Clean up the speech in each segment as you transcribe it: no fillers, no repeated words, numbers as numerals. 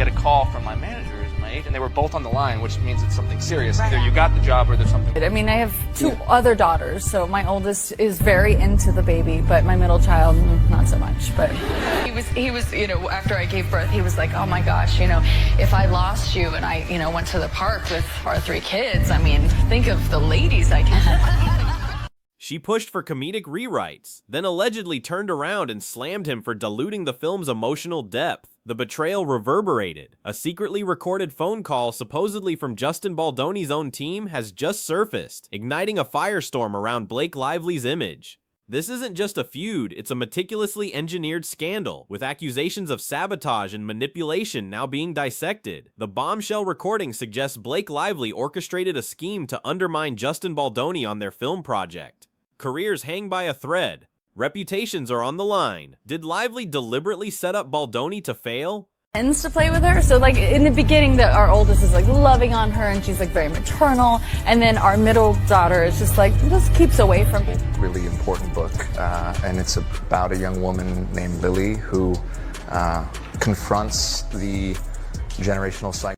get a call from my managers and my agent, and they were both on the line, which means it's something serious. Either you got the job or there's something. I mean, I have two other daughters, so my oldest is very into the baby, but my middle child, not so much. But he was, you know, after I gave birth, he was like, oh my gosh, you know, if I lost you and I, you know, went to the park with our 3 kids, I mean, think of the ladies I can. She pushed for comedic rewrites, then allegedly turned around and slammed him for diluting the film's emotional depth. The betrayal reverberated. A secretly recorded phone call supposedly from Justin Baldoni's own team has just surfaced, igniting a firestorm around Blake Lively's image. This isn't just a feud, it's a meticulously engineered scandal, with accusations of sabotage and manipulation now being dissected. The bombshell recording suggests Blake Lively orchestrated a scheme to undermine Justin Baldoni on their film project. Careers hang by a thread. Reputations are on the line. Did Lively deliberately set up Baldoni to fail? Tends to play with her. So like in the beginning, our oldest is like loving on her and she's like very maternal. And then our middle daughter is just like, just keeps away from me. Really important book. And it's about a young woman named Lily who confronts the generational cycle.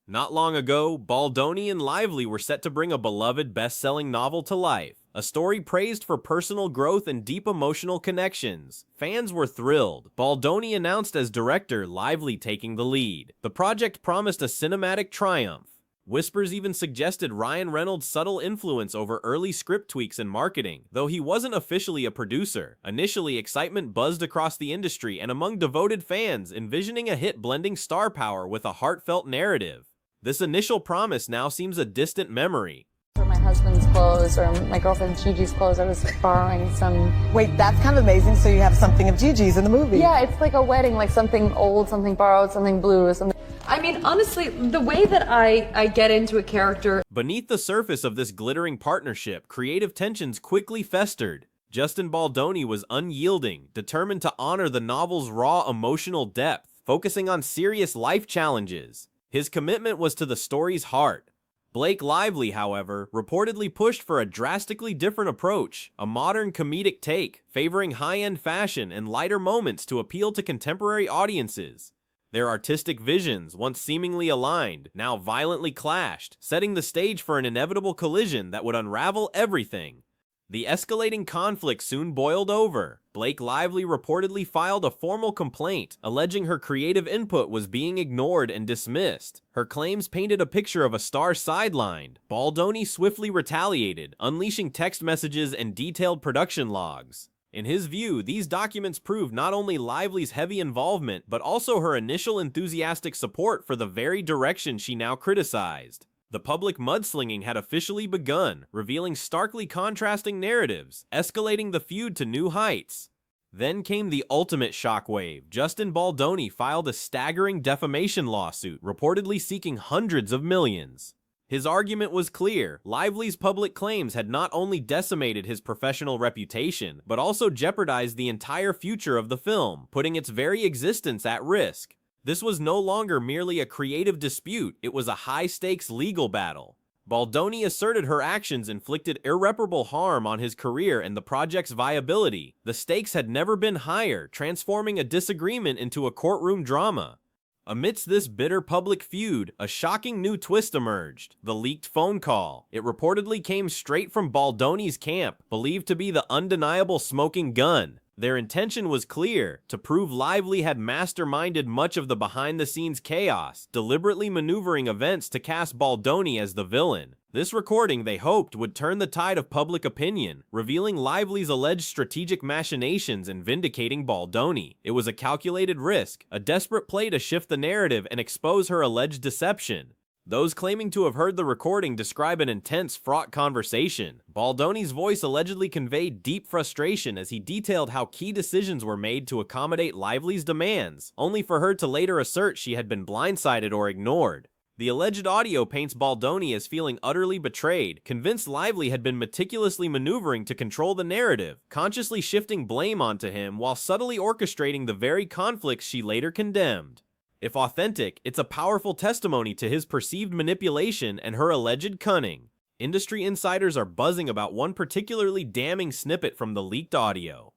Not long ago, Baldoni and Lively were set to bring a beloved best-selling novel to life. A story praised for personal growth and deep emotional connections. Fans were thrilled. Baldoni announced as director, Lively taking the lead. The project promised a cinematic triumph. Whispers even suggested Ryan Reynolds' subtle influence over early script tweaks and marketing, though he wasn't officially a producer. Initially, excitement buzzed across the industry and among devoted fans, envisioning a hit blending star power with a heartfelt narrative. This initial promise now seems a distant memory. For my husband's clothes or my girlfriend Gigi's clothes, I was borrowing some. Wait, that's kind of amazing. So you have something of Gigi's in the movie. Yeah, it's like a wedding, like something old, something borrowed, something blue, something. I mean, honestly, the way that I get into a character. Beneath the surface of this glittering partnership, creative tensions quickly festered. Justin Baldoni was unyielding, determined to honor the novel's raw emotional depth, focusing on serious life challenges. His commitment was to the story's heart. Blake Lively, however, reportedly pushed for a drastically different approach, a modern comedic take, favoring high-end fashion and lighter moments to appeal to contemporary audiences. Their artistic visions, once seemingly aligned, now violently clashed, setting the stage for an inevitable collision that would unravel everything. The escalating conflict soon boiled over. Blake Lively reportedly filed a formal complaint, alleging her creative input was being ignored and dismissed. Her claims painted a picture of a star sidelined. Baldoni swiftly retaliated, unleashing text messages and detailed production logs. In his view, these documents prove not only Lively's heavy involvement, but also her initial enthusiastic support for the very direction she now criticized. The public mudslinging had officially begun, revealing starkly contrasting narratives, escalating the feud to new heights. Then came the ultimate shockwave. Justin Baldoni filed a staggering defamation lawsuit, reportedly seeking hundreds of millions. His argument was clear. Lively's public claims had not only decimated his professional reputation, but also jeopardized the entire future of the film, putting its very existence at risk. This was no longer merely a creative dispute, it was a high-stakes legal battle. Baldoni asserted her actions inflicted irreparable harm on his career and the project's viability. The stakes had never been higher, transforming a disagreement into a courtroom drama. Amidst this bitter public feud, a shocking new twist emerged: the leaked phone call. It reportedly came straight from Baldoni's camp, believed to be the undeniable smoking gun. Their intention was clear: to prove Lively had masterminded much of the behind-the-scenes chaos, deliberately maneuvering events to cast Baldoni as the villain. This recording, they hoped, would turn the tide of public opinion, revealing Lively's alleged strategic machinations and vindicating Baldoni. It was a calculated risk, a desperate play to shift the narrative and expose her alleged deception. Those claiming to have heard the recording describe an intense, fraught conversation. Baldoni's voice allegedly conveyed deep frustration as he detailed how key decisions were made to accommodate Lively's demands, only for her to later assert she had been blindsided or ignored. The alleged audio paints Baldoni as feeling utterly betrayed, convinced Lively had been meticulously maneuvering to control the narrative, consciously shifting blame onto him while subtly orchestrating the very conflicts she later condemned. If authentic, it's a powerful testimony to his perceived manipulation and her alleged cunning. Industry insiders are buzzing about one particularly damning snippet from the leaked audio.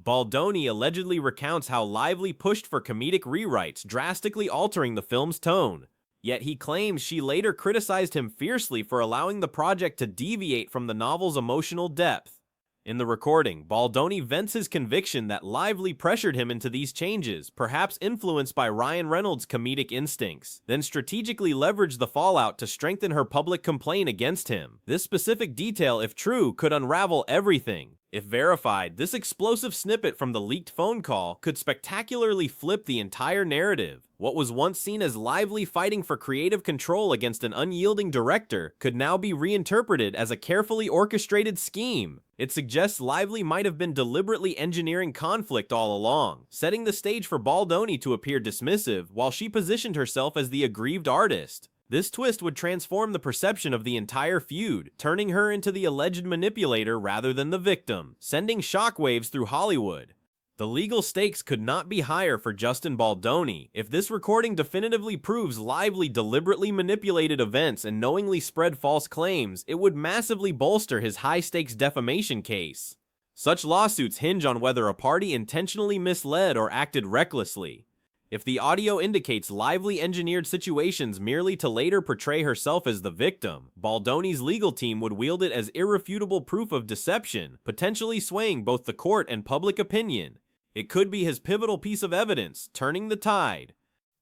Baldoni allegedly recounts how Lively pushed for comedic rewrites, drastically altering the film's tone. Yet he claims she later criticized him fiercely for allowing the project to deviate from the novel's emotional depth. In the recording, Baldoni vents his conviction that Lively pressured him into these changes, perhaps influenced by Ryan Reynolds' comedic instincts, then strategically leveraged the fallout to strengthen her public complaint against him. This specific detail, if true, could unravel everything. If verified, this explosive snippet from the leaked phone call could spectacularly flip the entire narrative. What was once seen as Lively fighting for creative control against an unyielding director could now be reinterpreted as a carefully orchestrated scheme. It suggests Lively might have been deliberately engineering conflict all along, setting the stage for Baldoni to appear dismissive while she positioned herself as the aggrieved artist. This twist would transform the perception of the entire feud, turning her into the alleged manipulator rather than the victim, sending shockwaves through Hollywood. The legal stakes could not be higher for Justin Baldoni. If this recording definitively proves Lively deliberately manipulated events and knowingly spread false claims, it would massively bolster his high-stakes defamation case. Such lawsuits hinge on whether a party intentionally misled or acted recklessly. If the audio indicates Lively engineered situations merely to later portray herself as the victim, Baldoni's legal team would wield it as irrefutable proof of deception, potentially swaying both the court and public opinion. It could be his pivotal piece of evidence, turning the tide.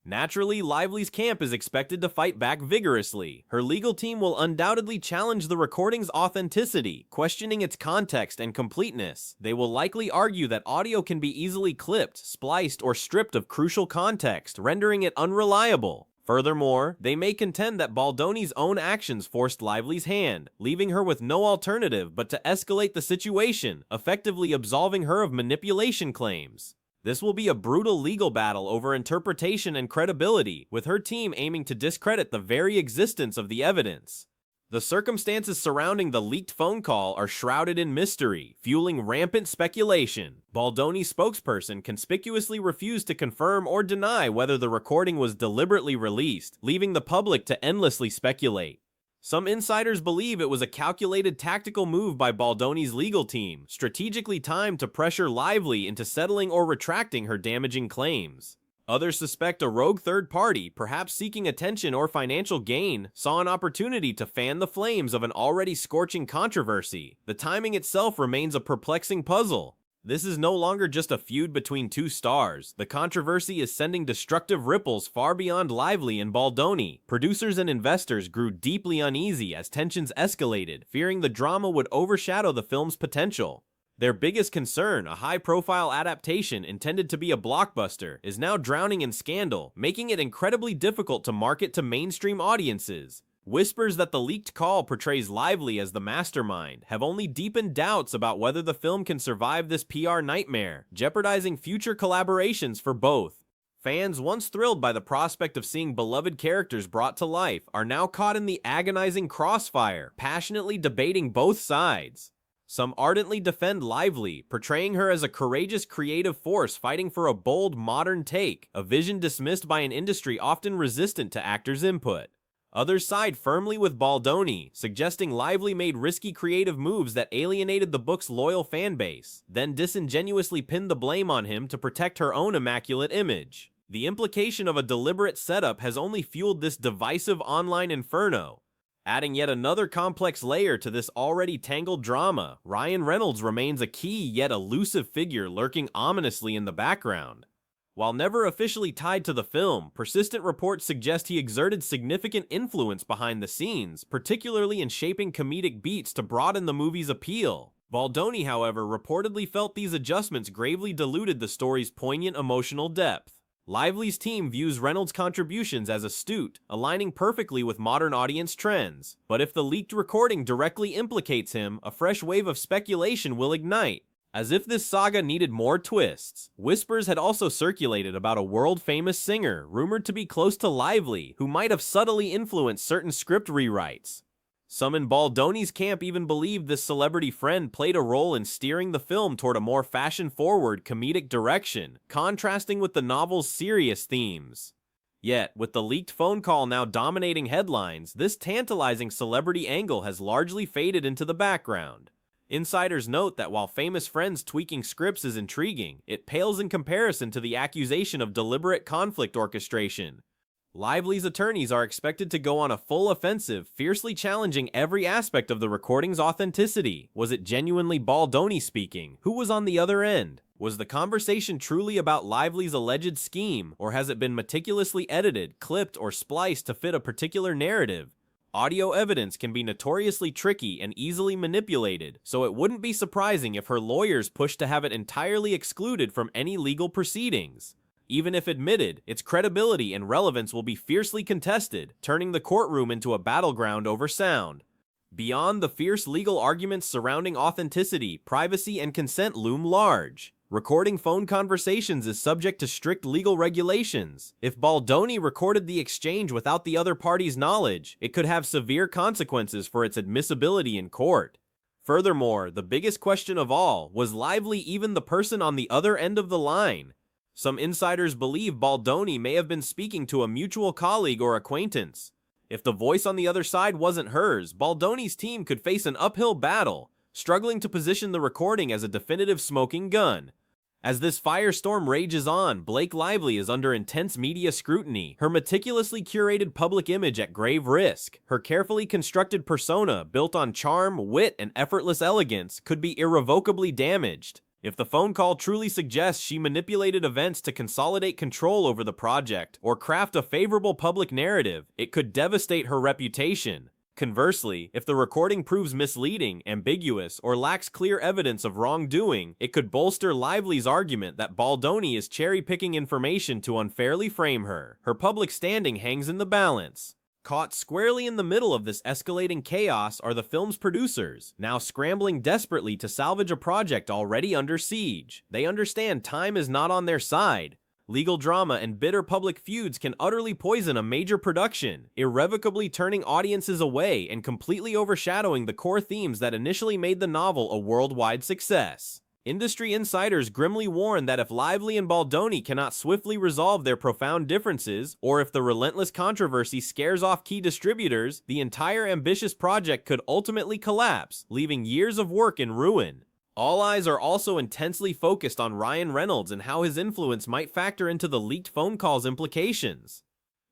Naturally, Lively's camp is expected to fight back vigorously. Her legal team will undoubtedly challenge the recording's authenticity, questioning its context and completeness. They will likely argue that audio can be easily clipped, spliced, or stripped of crucial context, rendering it unreliable. Furthermore, they may contend that Baldoni's own actions forced Lively's hand, leaving her with no alternative but to escalate the situation, effectively absolving her of manipulation claims. This will be a brutal legal battle over interpretation and credibility, with her team aiming to discredit the very existence of the evidence. The circumstances surrounding the leaked phone call are shrouded in mystery, fueling rampant speculation. Baldoni's spokesperson conspicuously refused to confirm or deny whether the recording was deliberately released, leaving the public to endlessly speculate. Some insiders believe it was a calculated tactical move by Baldoni's legal team, strategically timed to pressure Lively into settling or retracting her damaging claims. Others suspect a rogue third party, perhaps seeking attention or financial gain, saw an opportunity to fan the flames of an already scorching controversy. The timing itself remains a perplexing puzzle. This is no longer just a feud between two stars. The controversy is sending destructive ripples far beyond Lively and Baldoni. Producers and investors grew deeply uneasy as tensions escalated, fearing the drama would overshadow the film's potential. Their biggest concern, a high-profile adaptation intended to be a blockbuster, is now drowning in scandal, making it incredibly difficult to market to mainstream audiences. Whispers that the leaked call portrays Lively as the mastermind have only deepened doubts about whether the film can survive this PR nightmare, jeopardizing future collaborations for both. Fans once thrilled by the prospect of seeing beloved characters brought to life are now caught in the agonizing crossfire, passionately debating both sides. Some ardently defend Lively, portraying her as a courageous creative force fighting for a bold modern take, a vision dismissed by an industry often resistant to actors' input. Others side firmly with Baldoni, suggesting Lively made risky creative moves that alienated the book's loyal fanbase, then disingenuously pinned the blame on him to protect her own immaculate image. The implication of a deliberate setup has only fueled this divisive online inferno. Adding yet another complex layer to this already tangled drama, Ryan Reynolds remains a key yet elusive figure lurking ominously in the background. While never officially tied to the film, persistent reports suggest he exerted significant influence behind the scenes, particularly in shaping comedic beats to broaden the movie's appeal. Baldoni, however, reportedly felt these adjustments gravely diluted the story's poignant emotional depth. Lively's team views Reynolds' contributions as astute, aligning perfectly with modern audience trends. But if the leaked recording directly implicates him, a fresh wave of speculation will ignite. As if this saga needed more twists, whispers had also circulated about a world-famous singer, rumored to be close to Lively, who might have subtly influenced certain script rewrites. Some in Baldoni's camp even believed this celebrity friend played a role in steering the film toward a more fashion-forward comedic direction, contrasting with the novel's serious themes. Yet, with the leaked phone call now dominating headlines, this tantalizing celebrity angle has largely faded into the background. Insiders note that while famous friends tweaking scripts is intriguing, it pales in comparison to the accusation of deliberate conflict orchestration. Lively's attorneys are expected to go on a full offensive, fiercely challenging every aspect of the recording's authenticity. Was it genuinely Baldoni speaking? Who was on the other end? Was the conversation truly about Lively's alleged scheme, or has it been meticulously edited, clipped, or spliced to fit a particular narrative? Audio evidence can be notoriously tricky and easily manipulated, so it wouldn't be surprising if her lawyers pushed to have it entirely excluded from any legal proceedings. Even if admitted, its credibility and relevance will be fiercely contested, turning the courtroom into a battleground over sound. Beyond the fierce legal arguments surrounding authenticity, privacy, and consent loom large. Recording phone conversations is subject to strict legal regulations. If Baldoni recorded the exchange without the other party's knowledge, it could have severe consequences for its admissibility in court. Furthermore, the biggest question of all, was Lively even the person on the other end of the line? Some insiders believe Baldoni may have been speaking to a mutual colleague or acquaintance. If the voice on the other side wasn't hers, Baldoni's team could face an uphill battle, struggling to position the recording as a definitive smoking gun. As this firestorm rages on, Blake Lively is under intense media scrutiny, her meticulously curated public image at grave risk. Her carefully constructed persona, built on charm, wit, and effortless elegance, could be irrevocably damaged. If the phone call truly suggests she manipulated events to consolidate control over the project or craft a favorable public narrative, it could devastate her reputation. Conversely, if the recording proves misleading, ambiguous, or lacks clear evidence of wrongdoing, it could bolster Lively's argument that Baldoni is cherry-picking information to unfairly frame her. Her public standing hangs in the balance. Caught squarely in the middle of this escalating chaos are the film's producers, now scrambling desperately to salvage a project already under siege. They understand time is not on their side. Legal drama and bitter public feuds can utterly poison a major production, irrevocably turning audiences away and completely overshadowing the core themes that initially made the novel a worldwide success. Industry insiders grimly warn that if Lively and Baldoni cannot swiftly resolve their profound differences, or if the relentless controversy scares off key distributors, the entire ambitious project could ultimately collapse, leaving years of work in ruin. All eyes are also intensely focused on Ryan Reynolds and how his influence might factor into the leaked phone call's implications.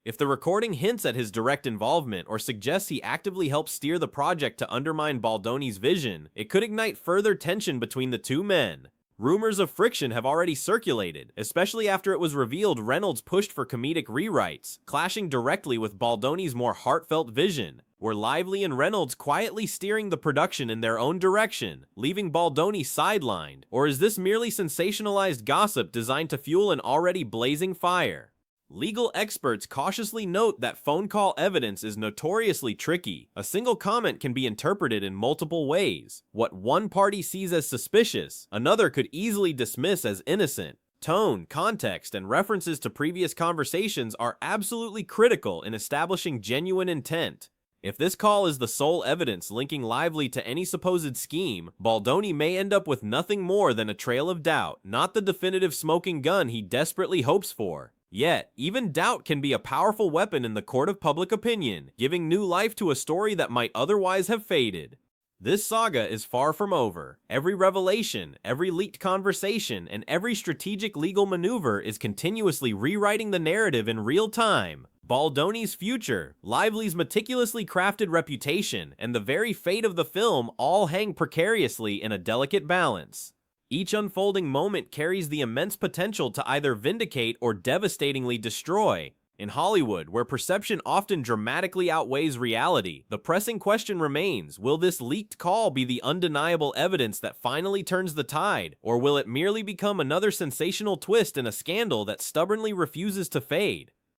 If the recording hints at his direct involvement or suggests he actively helped steer the project to undermine Baldoni's vision, it could ignite further tension between the two men. Rumors of friction have already circulated, especially after it was revealed Reynolds pushed for comedic rewrites, clashing directly with Baldoni's more heartfelt vision. Were Lively and Reynolds quietly steering the production in their own direction, leaving Baldoni sidelined, or is this merely sensationalized gossip designed to fuel an already blazing fire? Legal experts cautiously note that phone call evidence is notoriously tricky. A single comment can be interpreted in multiple ways. What one party sees as suspicious, another could easily dismiss as innocent. Tone, context, and references to previous conversations are absolutely critical in establishing genuine intent. If this call is the sole evidence linking Lively to any supposed scheme, Baldoni may end up with nothing more than a trail of doubt, not the definitive smoking gun he desperately hopes for. Yet, even doubt can be a powerful weapon in the court of public opinion, giving new life to a story that might otherwise have faded. This saga is far from over. Every revelation, every leaked conversation, and every strategic legal maneuver is continuously rewriting the narrative in real time. Baldoni's future, Lively's meticulously crafted reputation, and the very fate of the film all hang precariously in a delicate balance. Each unfolding moment carries the immense potential to either vindicate or devastatingly destroy. In Hollywood, where perception often dramatically outweighs reality, the pressing question remains, will this leaked call be the undeniable evidence that finally turns the tide, or will it merely become another sensational twist in a scandal that stubbornly refuses to fade?